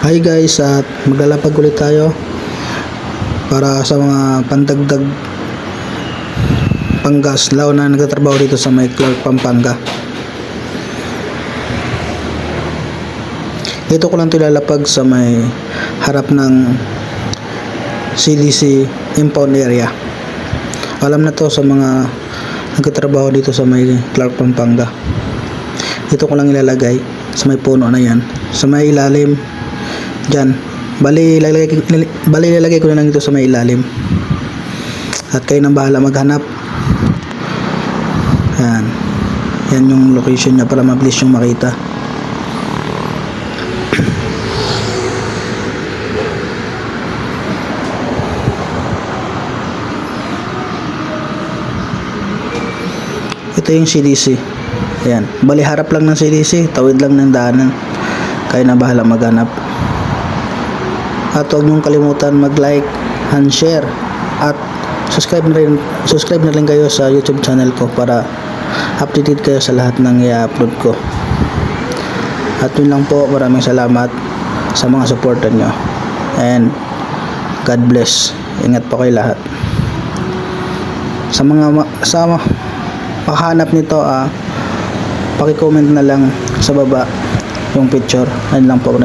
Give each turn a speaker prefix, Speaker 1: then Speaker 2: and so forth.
Speaker 1: Hi guys, at maglalapag ulit tayo para sa mga pandagdag panggas, lalo na nagtatrabaho dito sa may Clark, Pampanga. Dito ko lang ilalapag sa may harap ng CDC impound area. Alam na to sa mga nagtatrabaho dito sa may Clark, Pampanga. Dito ko lang ilalagay sa may puno na yan, sa may ilalim dyan. Bali ilalagay ko na lang dito sa may ilalim at kayo nang bahala maghanap. Yan yung location niya para mabilis yung makita. Ito yung CDC. Ayan, bali harap lang ng CDC, tawid lang ng daanan. Kayo na bahala maghanap. At huwag niyong kalimutan mag-like and share at subscribe na rin kayo sa YouTube channel ko para updated kayo sa lahat ng i-upload ko. At yun lang po, maraming salamat sa mga supporter nyo and God bless. Ingat po kayo lahat. Sa makahanap nito, paki-comment na lang sa baba yung picture. Ayun lang po.